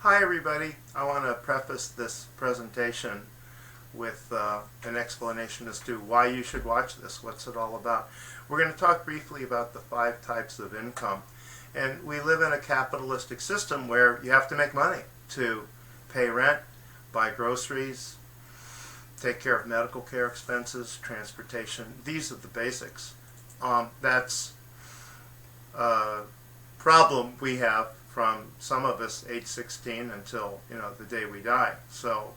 Hi everybody. I want to preface this presentation with an explanation as to why you should watch this. What's it all about? We're going to talk briefly about the 5 types of income. And we live in a capitalistic system where you have to make money to pay rent, buy groceries, take care of medical care expenses, transportation. These are the basics. That's a problem we have from some of us age 16 until the day we die. So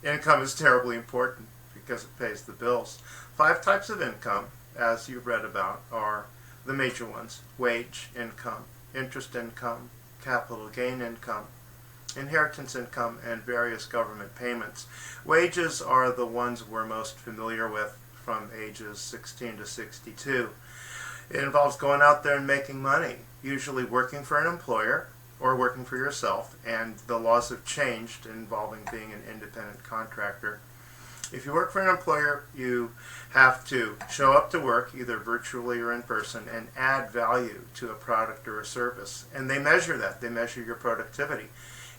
income is terribly important because it pays the bills. 5 types of income, as you've read about, are the major ones: wage income, interest income, capital gain income, inheritance income, and various government payments. Wages are the ones we're most familiar with from ages 16 to 62. It involves going out there and making money, usually working for an employer or working for yourself, and the laws have changed involving being an independent contractor. If you work for an employer, you have to show up to work, either virtually or in person, and add value to a product or a service. And they measure that. They measure your productivity.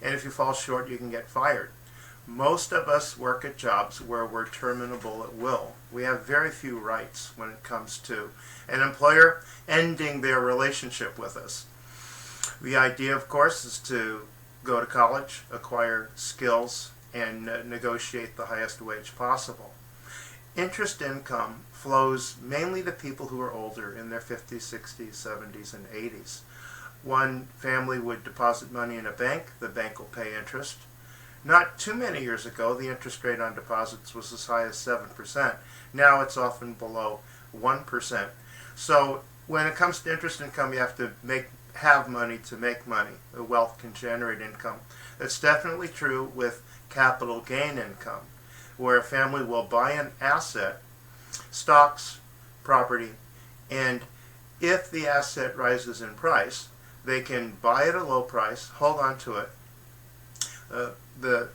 And if you fall short, you can get fired. Most of us work at jobs where we're terminable at will. We have very few rights when it comes to an employer ending their relationship with us. The idea, of course, is to go to college, acquire skills, and negotiate the highest wage possible. Interest income flows mainly to people who are older, in their 50s, 60s, 70s, and 80s. One family would deposit money in a bank. The bank will pay interest. Not too many years ago, the interest rate on deposits was as high as 7%. Now it's often below 1%. So when it comes to interest income, you have to have money to make money. The wealth can generate income. That's definitely true with capital gain income, where a family will buy an asset, stocks, property, and if the asset rises in price, they can buy it at a low price, hold on to it. The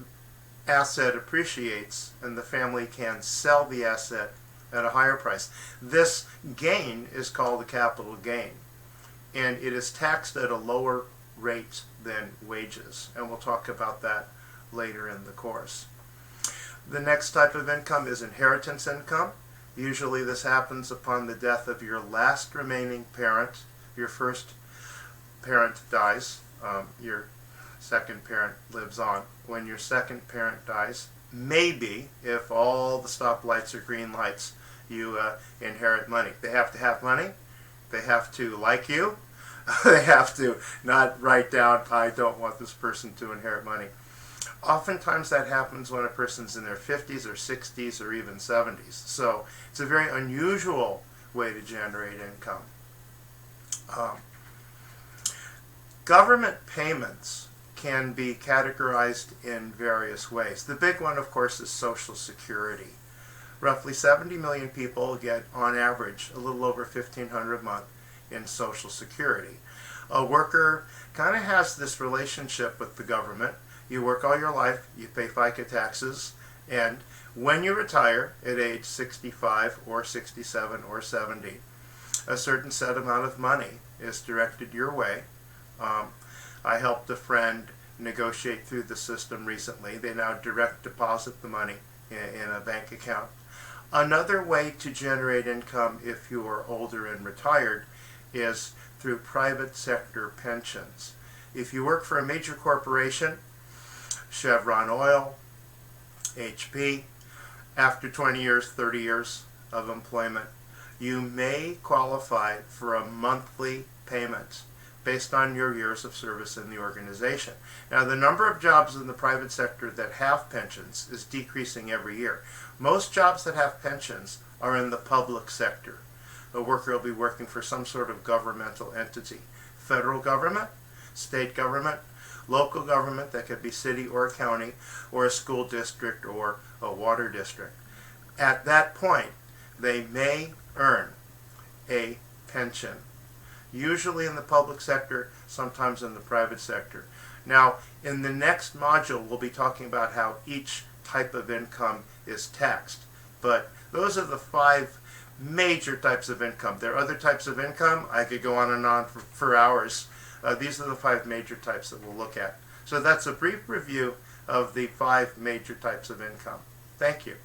asset appreciates, and the family can sell the asset at a higher price. This gain is called a capital gain, and it is taxed at a lower rate than wages, and we'll talk about that later in the course. The next type of income is inheritance income. Usually this happens upon the death of your last remaining parent. Your first parent dies, your second parent lives on. When your second parent dies, maybe, if all the stoplights are green lights, you inherit money. They have to have money. They have to like you. They have to not write down, I don't want this person to inherit money. Oftentimes that happens when a person's in their 50s or 60s or even 70s. So it's a very unusual way to generate income. Government payments can be categorized in various ways. The big one, of course, is Social Security. Roughly 70 million people get, on average, a little over $1,500 a month in Social Security. A worker kind of has this relationship with the government. You work all your life, you pay FICA taxes, and when you retire at age 65 or 67 or 70, a certain set amount of money is directed your way. I helped a friend negotiate through the system recently. They now direct deposit the money in a bank account. Another way to generate income if you are older and retired is through private sector pensions. If you work for a major corporation, Chevron Oil, HP, after 20 years, 30 years of employment, you may qualify for a monthly payment based on your years of service in the organization. Now, the number of jobs in the private sector that have pensions is decreasing every year. Most jobs that have pensions are in the public sector. A worker will be working for some sort of governmental entity. Federal government, state government, local government, that could be city or county, or a school district or a water district. At that point, they may earn a pension, usually in the public sector, sometimes in the private sector. Now, in the next module, we'll be talking about how each type of income is taxed. But those are the 5 major types of income. There are other types of income. I could go on and on for hours. These are the 5 major types that we'll look at. So that's a brief review of the 5 major types of income. Thank you.